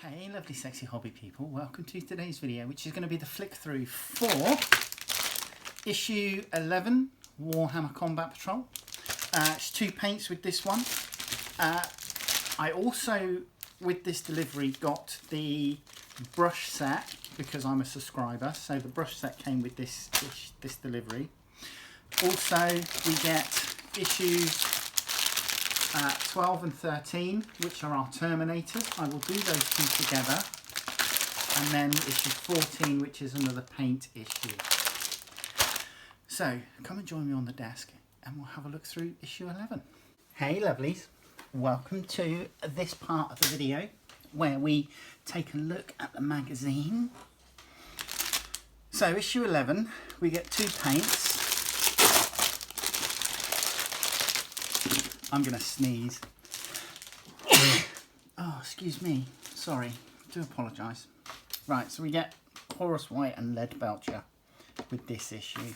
Hey lovely sexy hobby people, welcome to today's video, which is going to be the flick through for issue 11 Warhammer Combat Patrol. It's 2 paints with this one. I also with this delivery got the brush set because I'm a subscriber, so the brush set came with this delivery. Also we get issues 12 and 13, which are our Terminators. I will do those two together. And then issue 14, which is another paint issue. So, come and join me on the desk and we'll have a look through issue 11. Hey lovelies, welcome to this part of the video where we take a look at the magazine. So, issue 11, we get 2 paints. I'm going to sneeze. Oh, excuse me. Sorry. Do apologise. Right, so we get Horus White and Leadbelcher with this issue.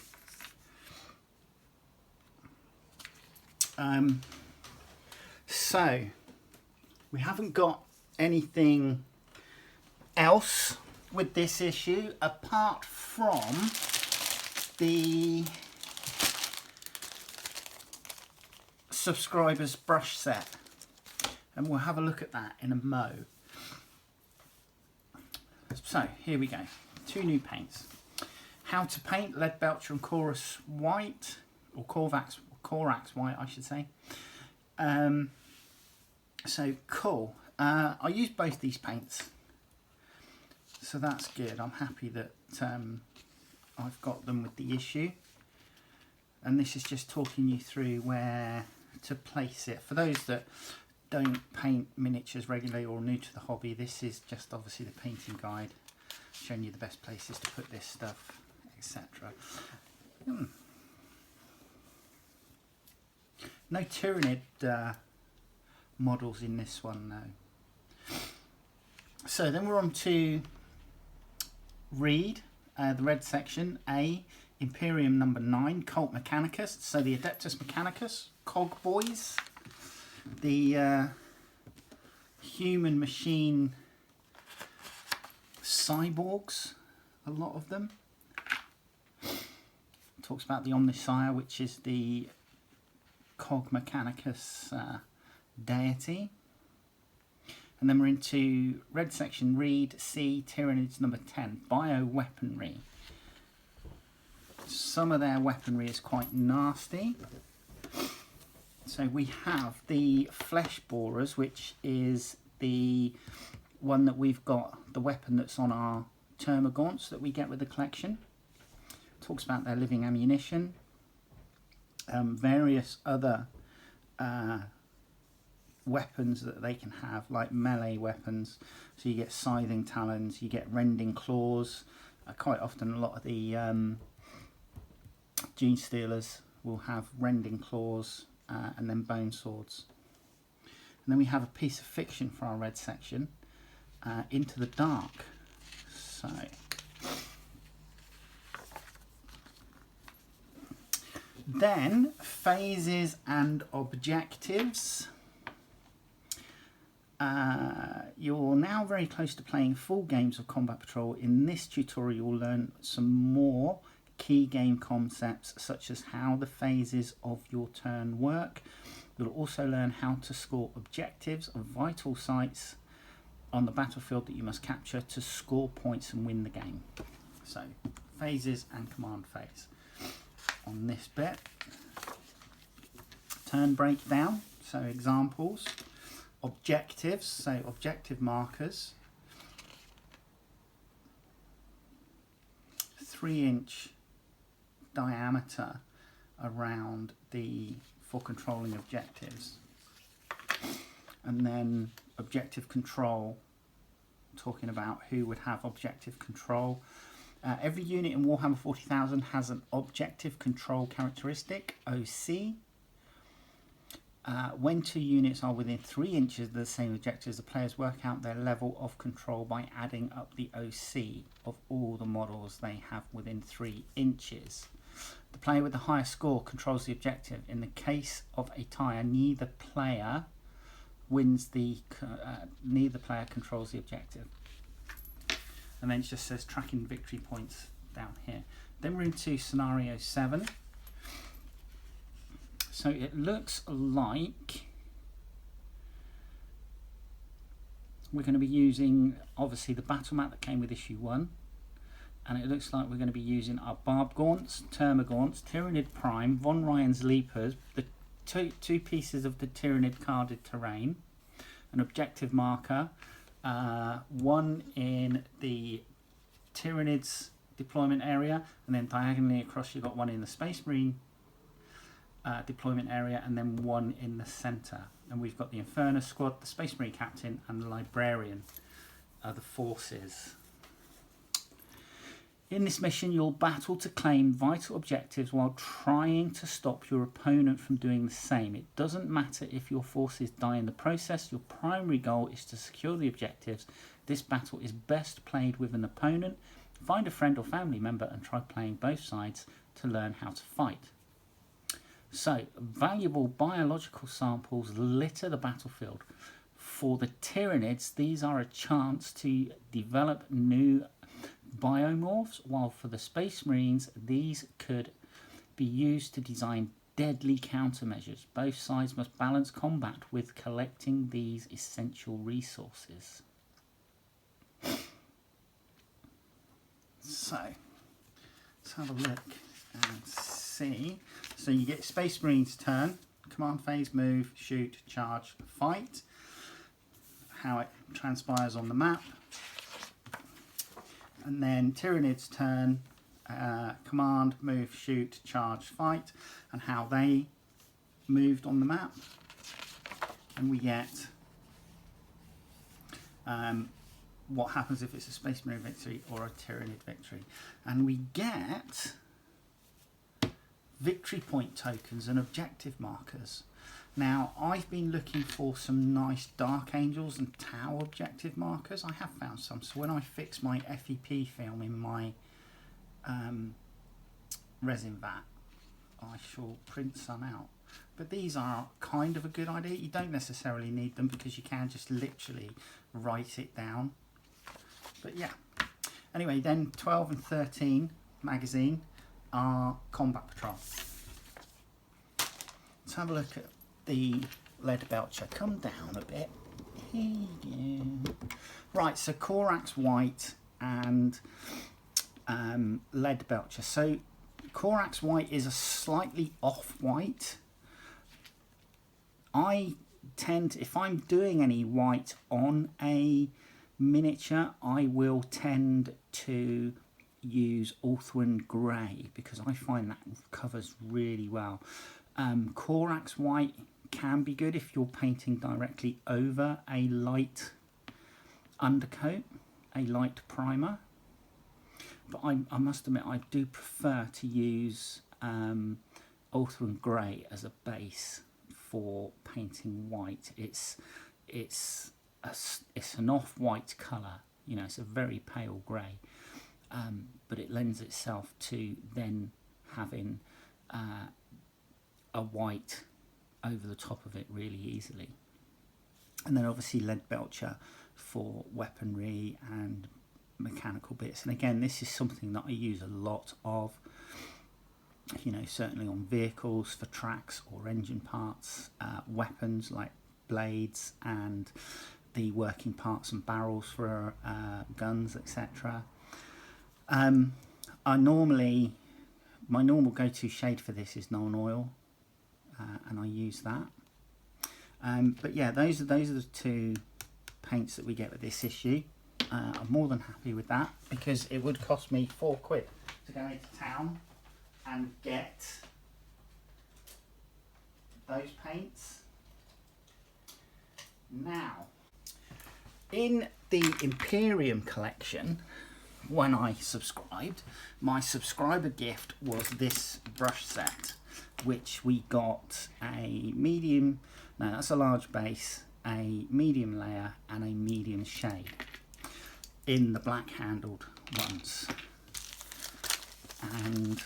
So, we haven't got anything else with this issue apart from the subscribers brush set, and we'll have a look at that in a mo. So here we go, 2 new paints. How to paint Leadbelcher and Chorus White, or Corax White I should say. So cool. I used both these paints, so that's good. I'm happy that I've got them with the issue, and this is just talking you through where to place it. For those that don't paint miniatures regularly or new to the hobby, this is just obviously the painting guide showing you the best places to put this stuff, etc. No Tyranid models in this one though. So then we're on to read the red section, A, Imperium number 9, Cult Mechanicus, so the Adeptus Mechanicus, Cog Boys, the human machine cyborgs, a lot of them. Talks about the Omnissiah, which is the Cog Mechanicus deity. And then we're into red section, read C, Tyranids number 10, Bioweaponry. Some of their weaponry is quite nasty. So we have the Flesh Borers, which is the one that we've got, the weapon that's on our Termagaunts that we get with the collection. Talks about their living ammunition. Various other weapons that they can have, like melee weapons. So you get Scything Talons, you get Rending Claws. Quite often a lot of the Gene Stealers will have Rending Claws and then Bone Swords. And then we have a piece of fiction for our red section, Into the Dark. So then phases and objectives. You're now very close to playing full games of Combat Patrol. In this tutorial you'll learn some more key game concepts, such as how the phases of your turn work. You'll also learn how to score objectives of vital sites on the battlefield that you must capture to score points and win the game. So, phases and command phase. On this bit, turn breakdown, so examples, objectives, so objective markers, 3-inch diameter around for controlling objectives, and then objective control, talking about who would have objective control. Every unit in Warhammer 40,000 has an objective control characteristic, OC. When 2 units are within 3 inches of the same objectives, the players work out their level of control by adding up the OC of all the models they have within 3 inches. The player with the highest score controls the objective. In the case of a tie, neither player wins the, neither player controls the objective. And then it just says tracking victory points down here. Then we're into scenario 7. So it looks like we're going to be using, obviously, the battle map that came with issue 1. And it looks like we're going to be using our Barb Gaunts, Termagaunts, Tyranid Prime, Von Ryan's Leapers, the two pieces of the Tyranid carded terrain, an objective marker, one in the Tyranids deployment area, and then diagonally across you've got one in the Space Marine deployment area, and then one in the centre. And we've got the Inferno Squad, the Space Marine Captain, and the Librarian are the forces. In this mission, you'll battle to claim vital objectives while trying to stop your opponent from doing the same. It doesn't matter if your forces die in the process. Your primary goal is to secure the objectives. This battle is best played with an opponent. Find a friend or family member and try playing both sides to learn how to fight. So, valuable biological samples litter the battlefield. For the Tyranids, these are a chance to develop new biomorphs, while for the Space Marines, these could be used to design deadly countermeasures. Both sides must balance combat with collecting these essential resources. So, let's have a look and see. So you get Space Marines turn, command phase, move, shoot, charge, fight. How it transpires on the map. And then Tyranids turn, command, move, shoot, charge, fight, and how they moved on the map. And we get what happens if it's a Space Marine victory or a Tyranid victory. And we get victory point tokens and objective markers. Now, I've been looking for some nice Dark Angels and Tau objective markers. I have found some, so when I fix my FEP film in my resin vat, I shall print some out. But these are kind of a good idea. You don't necessarily need them because you can just literally write it down. But yeah. Anyway, then 12 and 13 magazine are Combat Patrol. Let's have a look at the lead belcher. Come down a bit. Here you go. Right, so Corax White and lead belcher. So Corax White is a slightly off-white. I tend, if I'm doing any white on a miniature, I will tend to use Ulthuan Grey because I find that covers really well. Corax White can be good if you're painting directly over a light undercoat, a light primer. But I must admit, I do prefer to use Ulthuan Grey as a base for painting white. It's an off-white colour, you know, it's a very pale grey, but it lends itself to then having a white over the top of it really easily. And then obviously lead belcher for weaponry and mechanical bits. And again, this is something that I use a lot of, you know, certainly on vehicles for tracks or engine parts, weapons like blades and the working parts and barrels for guns, etc. My normal go-to shade for this is Nuln Oil, and I use that. But yeah, those are the two paints that we get with this issue. I'm more than happy with that because it would cost me £4 to go into town and get those paints. Now, in the Imperium collection, when I subscribed, my subscriber gift was this brush set, which we got a medium, no, that's a large base, a medium layer and a medium shade in the black handled ones. And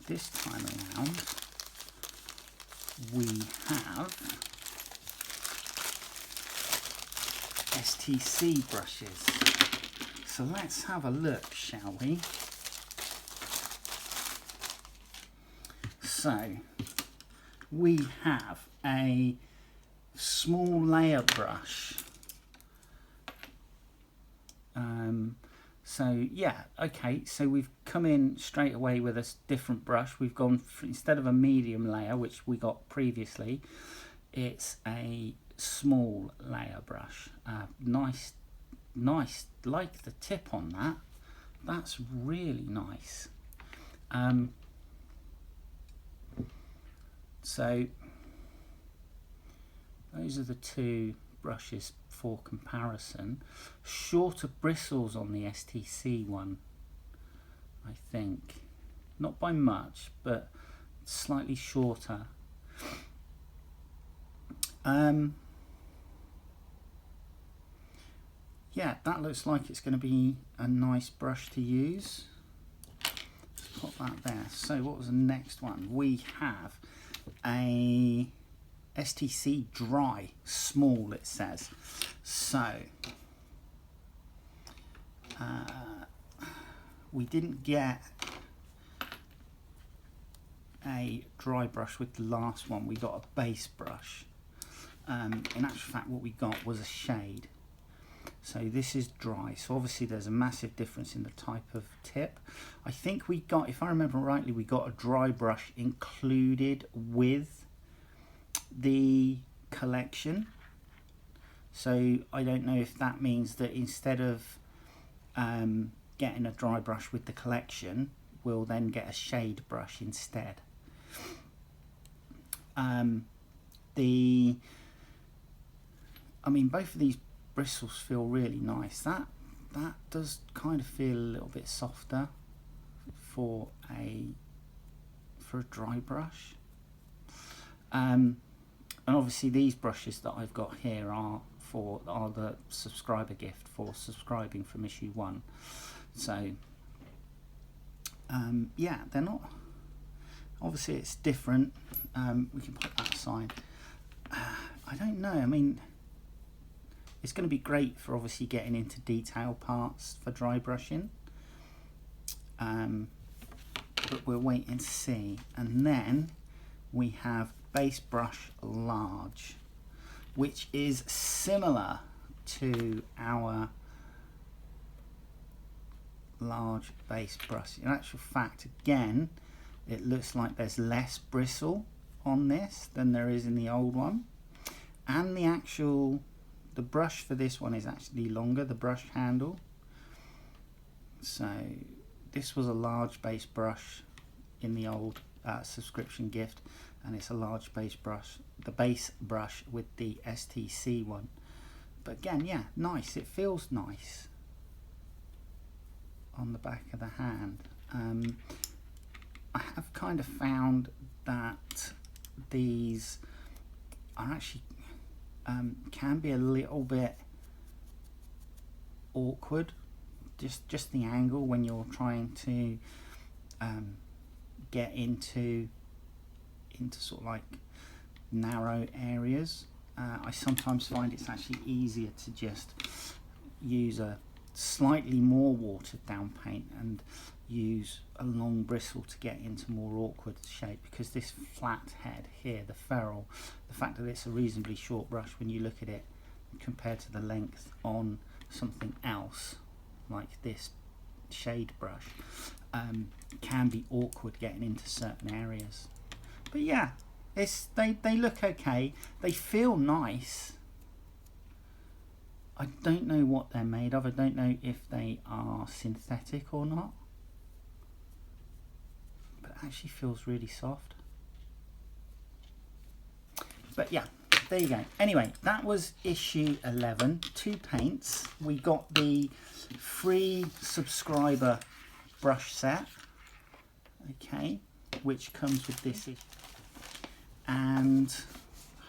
this time around we have STC brushes. So let's have a look, shall we? So we have a small layer brush. So yeah, okay, so we've come in straight away with a different brush. We've gone for, instead of a medium layer, which we got previously, it's a small layer brush. Nice, like the tip on that. That's really nice. So those are the two brushes for comparison. Shorter bristles on the STC one, I think. Not by much, but slightly shorter. Yeah, that looks like it's going to be a nice brush to use. Let's put that there. So what was the next one? We have a STC dry, small it says. So we didn't get a dry brush with the last one. We got a base brush. In actual fact, what we got was a shade. So this is dry, so obviously there's a massive difference in the type of tip. I think we got, if I remember rightly, we got a dry brush included with the collection. So I don't know if that means that instead of getting a dry brush with the collection, we'll then get a shade brush instead. I mean, both of these bristles feel really nice. That does kind of feel a little bit softer for a dry brush. And obviously these brushes that I've got here are the subscriber gift for subscribing from issue 1. So yeah, they're not, obviously it's different. We can put that aside. I don't know, I mean, it's going to be great for obviously getting into detail parts for dry brushing, but we'll wait and see. And then we have base brush large, which is similar to our large base brush. In actual fact, again, it looks like there's less bristle on this than there is in the old one, and the brush for this one is actually longer, the brush handle. So this was a large base brush in the old subscription gift, and it's a large base brush, the base brush with the STC one. But again, yeah, nice, it feels nice on the back of the hand. I have kind of found that these are actually can be a little bit awkward, just the angle when you're trying to get into sort of like narrow areas. I sometimes find it's actually easier to just use a slightly more watered down paint and use a long bristle to get into more awkward shape, because this flat head here, the ferrule, the fact that it's a reasonably short brush when you look at it compared to the length on something else like this shade brush, can be awkward getting into certain areas. But yeah, they look okay, they feel nice. I don't know what they're made of. I don't know if they are synthetic or not, but it actually feels really soft. But yeah, there you go. Anyway, that was issue 11, 2 paints. We got the free subscriber brush set, okay, which comes with this issue. And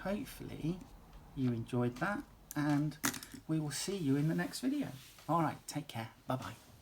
hopefully you enjoyed that, and we will see you in the next video. All right, take care. Bye-bye.